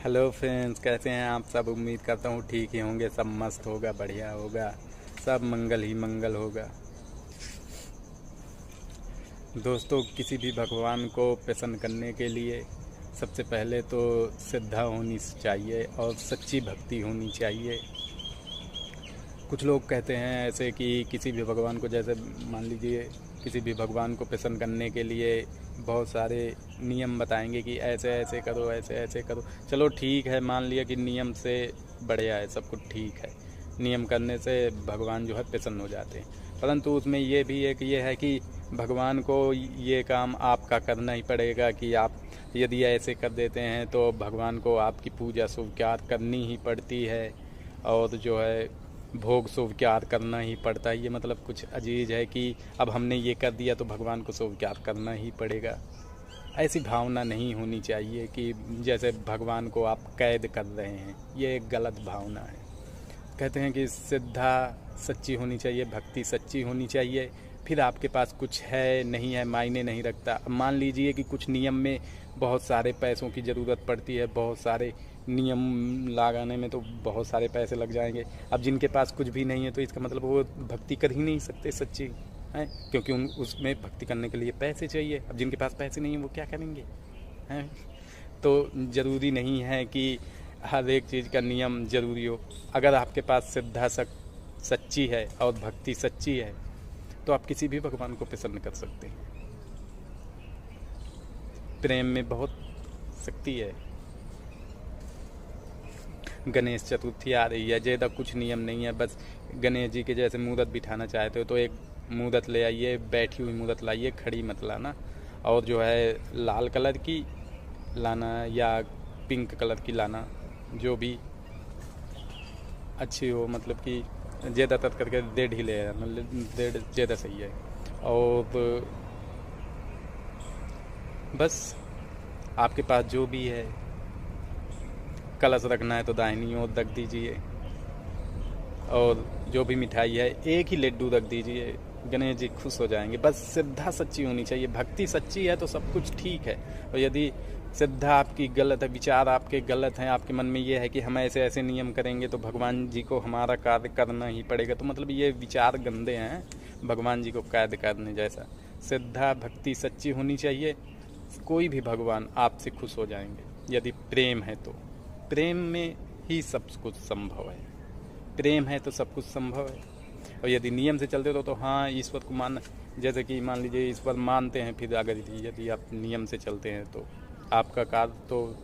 Hello friends, कैसे हैं आप सब। उम्मीद करता हूँ ठीक ही होंगे। सब मस्त होगा, बढ़िया होगा, सब मंगल ही मंगल होगा। दोस्तों, किसी भी भगवान को प्रसन्न करने के लिए सबसे पहले तो श्रद्धा होनी चाहिए और सच्ची भक्ति होनी चाहिए। कुछ लोग कहते हैं ऐसे कि किसी भी भगवान को, जैसे मान लीजिए किसी भी भगवान को प्रसन्न करने के लिए बहुत सारे नियम बताएंगे कि ऐसे ऐसे करो, ऐसे ऐसे करो। चलो ठीक है, मान लिया कि नियम से बढ़िया है, सब कुछ ठीक है। नियम करने से भगवान जो है प्रसन्न हो जाते हैं, परंतु उसमें ये भी एक ये है कि भगवान को ये काम आपका करना ही पड़ेगा कि आप यदि ऐसे कर देते हैं तो भगवान को आपकी पूजा स्वीकार करनी ही पड़ती है। और जो है भोग स्वीकार करना ही पड़ता है। ये मतलब कुछ अजीज है कि अब हमने ये कर दिया तो भगवान को स्वीकार करना ही पड़ेगा। ऐसी भावना नहीं होनी चाहिए कि जैसे भगवान को आप कैद कर रहे हैं। ये एक गलत भावना है। कहते हैं कि श्रद्धा सच्ची होनी चाहिए, भक्ति सच्ची होनी चाहिए। फिर आपके पास कुछ है नहीं है मायने नहीं रखता। मान लीजिए कि कुछ नियम में बहुत सारे पैसों की ज़रूरत पड़ती है, बहुत सारे नियम लगाने में तो बहुत सारे पैसे लग जाएंगे। अब जिनके पास कुछ भी नहीं है तो इसका मतलब वो भक्ति कर ही नहीं सकते सच्ची हैं, क्योंकि उसमें भक्ति करने के लिए पैसे चाहिए। अब जिनके पास पैसे नहीं है वो क्या करेंगे हैं। तो ज़रूरी नहीं है कि हर एक चीज़ का नियम ज़रूरी हो। अगर आपके पास श्रद्धा सच्ची है और भक्ति सच्ची है तो आप किसी भी भगवान को प्रसन्न कर सकते हैं। प्रेम में बहुत शक्ति है। गणेश चतुर्थी आ रही है, ज़्यादा कुछ नियम नहीं है। बस गणेश जी के जैसे मूर्त बिठाना चाहते हो तो एक मूर्त ले आइए, बैठी हुई मूर्त लाइए, खड़ी मत लाना। और जो है लाल कलर की लाना या पिंक कलर की लाना, जो भी अच्छी हो। मतलब कि ज़्यादातर करके डेढ़ ही ले आना, डेढ़ ज़्यादा सही है। और बस आपके पास जो भी है, कलश रखना है तो दाहिनी ओर रख दीजिए। और जो भी मिठाई है एक ही लड्डू रख दीजिए, गणेश जी खुश हो जाएंगे। बस श्रद्धा सच्ची होनी चाहिए, भक्ति सच्ची है तो सब कुछ ठीक है। और यदि श्रद्धा आपकी गलत है, विचार आपके गलत हैं, आपके मन में ये है कि हम ऐसे ऐसे नियम करेंगे तो भगवान जी को हमारा कार्य करना ही पड़ेगा, तो मतलब ये विचार गंदे हैं भगवान जी को कैद करने जैसा। श्रद्धा भक्ति सच्ची होनी चाहिए, कोई भी भगवान आपसे खुश हो जाएंगे यदि प्रेम है तो। प्रेम में ही सब कुछ संभव है। प्रेम है तो सब कुछ संभव है। और यदि नियम से चलते तो हाँ, ईश्वर को मान, जैसे कि मान लीजिए ईश्वर मानते हैं, फिर अगर यदि आप नियम से चलते हैं तो आपका कार्य तो